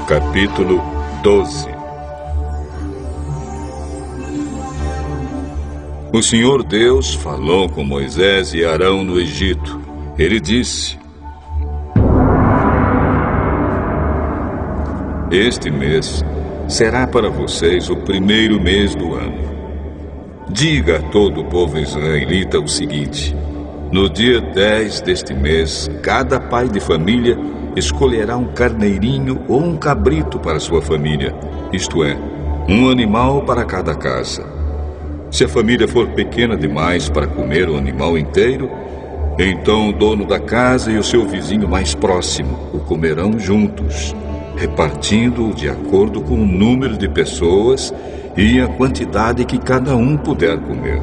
Capítulo 12. O Senhor Deus falou com Moisés e Arão no Egito. Ele disse: Este mês será para vocês o primeiro mês do ano. Diga a todo o povo israelita o seguinte: no dia 10 deste mês, cada pai de família escolherá um carneirinho ou um cabrito para sua família, isto é, um animal para cada casa. Se a família for pequena demais para comer o animal inteiro, então o dono da casa e o seu vizinho mais próximo o comerão juntos, repartindo-o de acordo com o número de pessoas e a quantidade que cada um puder comer.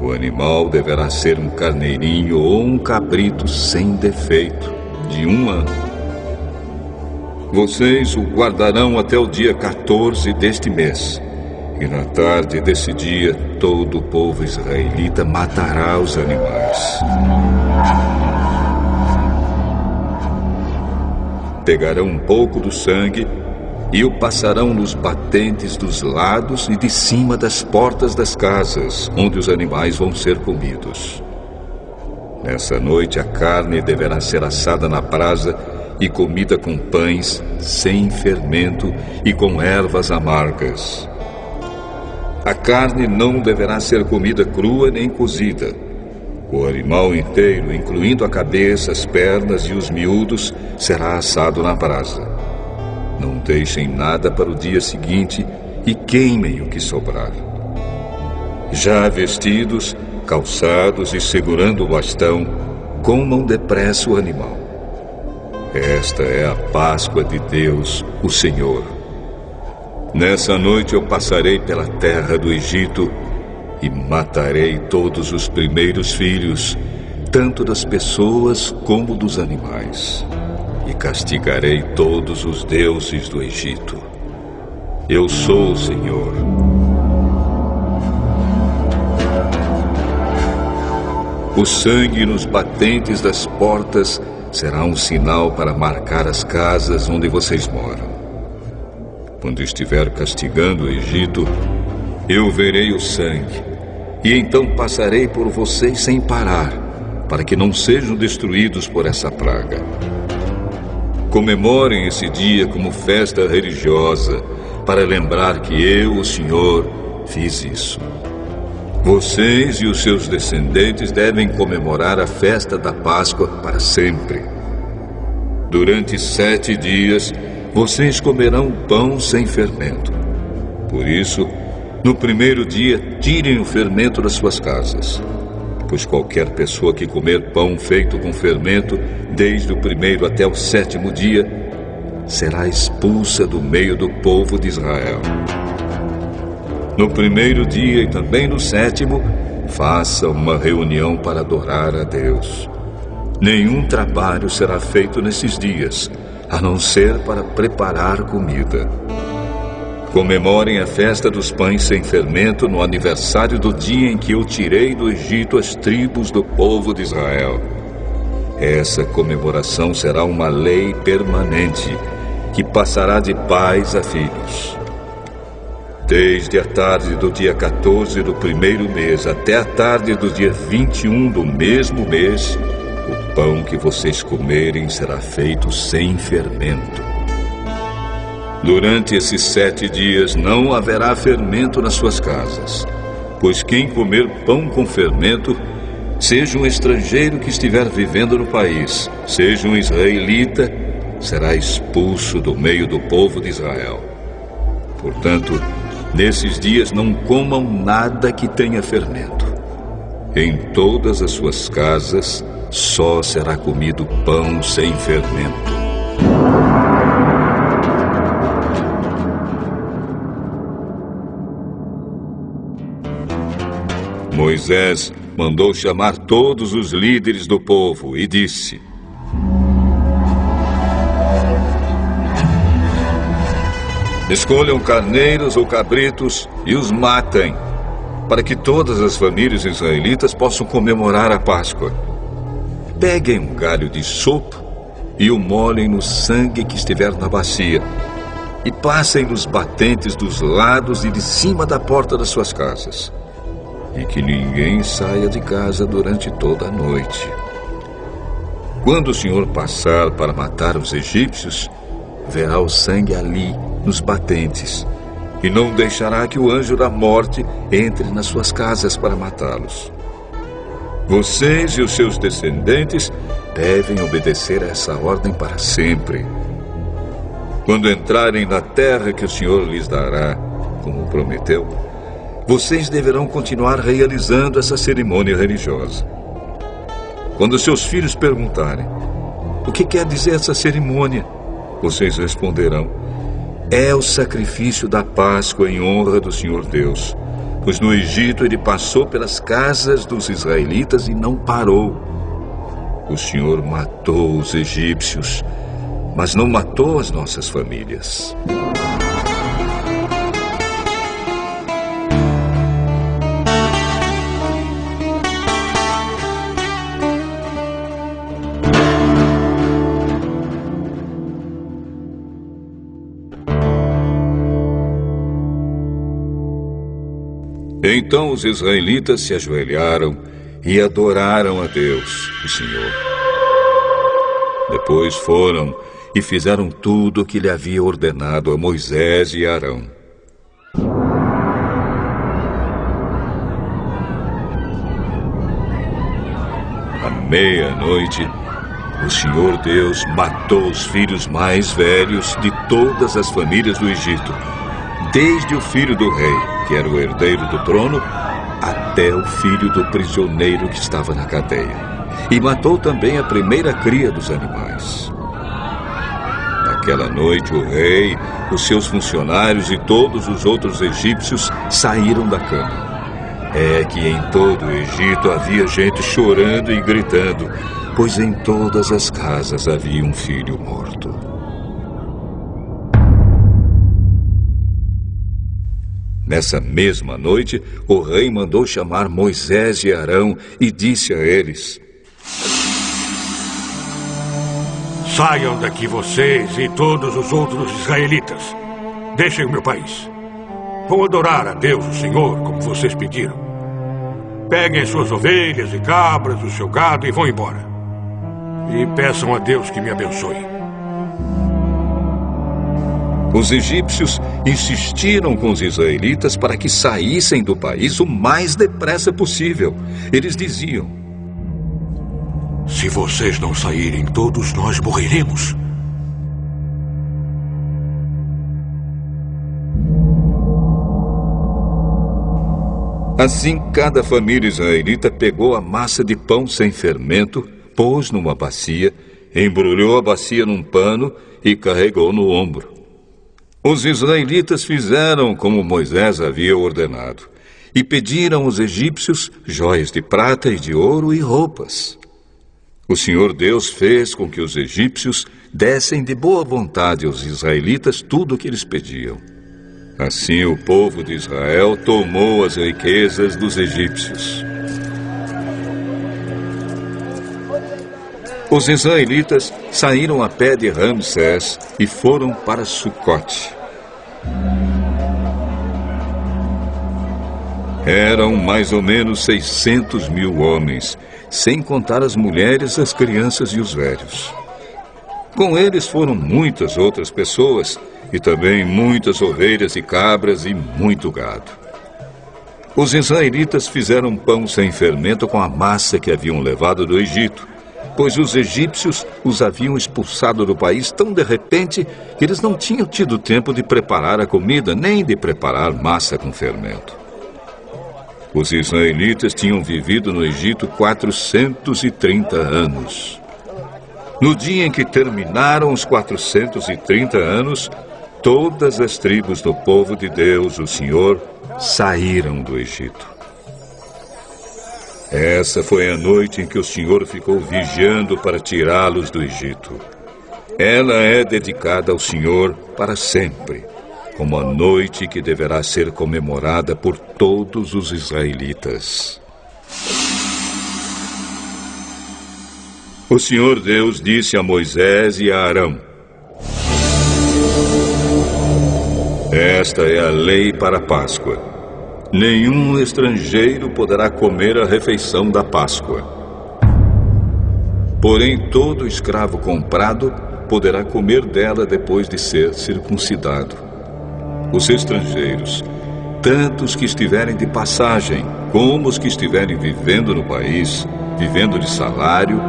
O animal deverá ser um carneirinho ou um cabrito sem defeito, de 1 ano. Vocês o guardarão até o dia 14 deste mês. E na tarde desse dia, todo o povo israelita matará os animais. Pegarão um pouco do sangue e o passarão nos batentes dos lados e de cima das portas das casas, onde os animais vão ser comidos. Nessa noite, a carne deverá ser assada na brasa e comida com pães sem fermento e com ervas amargas. A carne não deverá ser comida crua nem cozida. O animal inteiro, incluindo a cabeça, as pernas e os miúdos, será assado na brasa. Não deixem nada para o dia seguinte e queimem o que sobrar. Já vestidos, calçados e segurando o bastão, comam depressa o animal. Esta é a Páscoa de Deus, o Senhor. Nessa noite eu passarei pela terra do Egito e matarei todos os primeiros filhos, tanto das pessoas como dos animais. E castigarei todos os deuses do Egito. Eu sou o Senhor. O sangue nos batentes das portas será um sinal para marcar as casas onde vocês moram. Quando estiver castigando o Egito, eu verei o sangue, e então passarei por vocês sem parar, para que não sejam destruídos por essa praga. Comemorem esse dia como festa religiosa, para lembrar que eu, o Senhor, fiz isso. Vocês e os seus descendentes devem comemorar a festa da Páscoa para sempre. Durante 7 dias, vocês comerão pão sem fermento. Por isso, no primeiro dia, tirem o fermento das suas casas. Pois qualquer pessoa que comer pão feito com fermento, desde o 1º até o 7º dia, será expulsa do meio do povo de Israel. No primeiro dia e também no 7º, faça uma reunião para adorar a Deus. Nenhum trabalho será feito nesses dias, a não ser para preparar comida. Comemorem a festa dos pães sem fermento no aniversário do dia em que eu tirei do Egito as tribos do povo de Israel. Essa comemoração será uma lei permanente, que passará de pais a filhos. Desde a tarde do dia 14 do primeiro mês até a tarde do dia 21 do mesmo mês, o pão que vocês comerem será feito sem fermento. Durante esses 7 dias não haverá fermento nas suas casas, pois quem comer pão com fermento, seja um estrangeiro que estiver vivendo no país, seja um israelita, será expulso do meio do povo de Israel. Portanto, nesses dias não comam nada que tenha fermento. Em todas as suas casas só será comido pão sem fermento. Moisés mandou chamar todos os líderes do povo e disse: escolham carneiros ou cabritos e os matem, para que todas as famílias israelitas possam comemorar a Páscoa. Peguem um galho de sopo e o molhem no sangue que estiver na bacia, e passem nos batentes dos lados e de cima da porta das suas casas, e que ninguém saia de casa durante toda a noite. Quando o Senhor passar para matar os egípcios, verá o sangue ali, nos batentes, e não deixará que o anjo da morte entre nas suas casas para matá-los. Vocês e os seus descendentes devem obedecer a essa ordem para sempre. Quando entrarem na terra que o Senhor lhes dará, como prometeu, vocês deverão continuar realizando essa cerimônia religiosa. Quando seus filhos perguntarem: o que quer dizer essa cerimônia? Vocês responderão: é o sacrifício da Páscoa em honra do Senhor Deus, pois no Egito ele passou pelas casas dos israelitas e não parou. O Senhor matou os egípcios, mas não matou as nossas famílias. Então os israelitas se ajoelharam e adoraram a Deus, o Senhor. Depois foram e fizeram tudo o que lhe havia ordenado a Moisés e Arão. À meia-noite, o Senhor Deus matou os filhos mais velhos de todas as famílias do Egito, desde o filho do rei, que era o herdeiro do trono, até o filho do prisioneiro que estava na cadeia. E matou também a primeira cria dos animais. Naquela noite, o rei, os seus funcionários e todos os outros egípcios saíram da cama. É que em todo o Egito havia gente chorando e gritando, pois em todas as casas havia um filho morto. Nessa mesma noite, o rei mandou chamar Moisés e Arão e disse a eles: saiam daqui vocês e todos os outros israelitas. Deixem o meu país. Vão adorar a Deus, o Senhor, como vocês pediram. Peguem as suas ovelhas e cabras, o seu gado e vão embora. E peçam a Deus que me abençoe. Os egípcios insistiram com os israelitas para que saíssem do país o mais depressa possível. Eles diziam: se vocês não saírem, todos nós morreremos. Assim, cada família israelita pegou a massa de pão sem fermento, pôs numa bacia, embrulhou a bacia num pano e carregou no ombro. Os israelitas fizeram como Moisés havia ordenado e pediram aos egípcios joias de prata e de ouro e roupas. O Senhor Deus fez com que os egípcios dessem de boa vontade aos israelitas tudo o que eles pediam. Assim o povo de Israel tomou as riquezas dos egípcios. Os israelitas saíram a pé de Ramsés e foram para Sucote. Eram mais ou menos 600 mil homens, sem contar as mulheres, as crianças e os velhos. Com eles foram muitas outras pessoas, e também muitas ovelhas e cabras e muito gado. Os israelitas fizeram pão sem fermento com a massa que haviam levado do Egito, pois os egípcios os haviam expulsado do país tão de repente que eles não tinham tido tempo de preparar a comida, nem de preparar massa com fermento. Os israelitas tinham vivido no Egito 430 anos. No dia em que terminaram os 430 anos, todas as tribos do povo de Deus, o Senhor, saíram do Egito. Essa foi a noite em que o Senhor ficou vigiando para tirá-los do Egito. Ela é dedicada ao Senhor para sempre, como a noite que deverá ser comemorada por todos os israelitas. O Senhor Deus disse a Moisés e a Arão: esta é a lei para a Páscoa. Nenhum estrangeiro poderá comer a refeição da Páscoa. Porém, todo escravo comprado poderá comer dela depois de ser circuncidado. Os estrangeiros, tanto os que estiverem de passagem, como os que estiverem vivendo no país, vivendo de salário,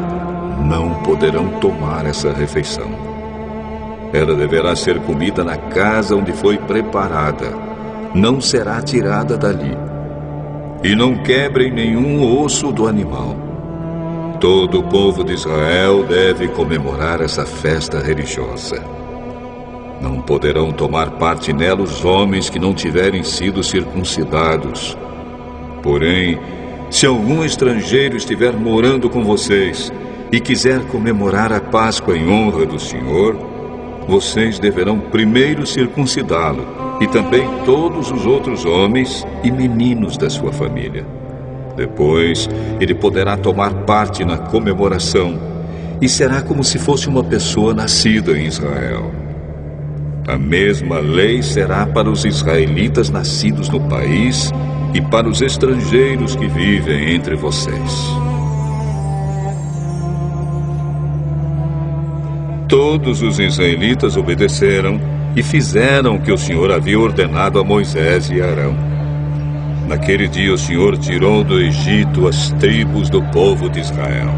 não poderão tomar essa refeição. Ela deverá ser comida na casa onde foi preparada. Não será tirada dali. E não quebrem nenhum osso do animal. Todo o povo de Israel deve comemorar essa festa religiosa. Não poderão tomar parte nela os homens que não tiverem sido circuncidados. Porém, se algum estrangeiro estiver morando com vocês e quiser comemorar a Páscoa em honra do Senhor, vocês deverão primeiro circuncidá-lo, e também todos os outros homens e meninos da sua família. Depois, ele poderá tomar parte na comemoração, e será como se fosse uma pessoa nascida em Israel. A mesma lei será para os israelitas nascidos no país e para os estrangeiros que vivem entre vocês. Todos os israelitas obedeceram e fizeram o que o Senhor havia ordenado a Moisés e Arão. Naquele dia o Senhor tirou do Egito as tribos do povo de Israel.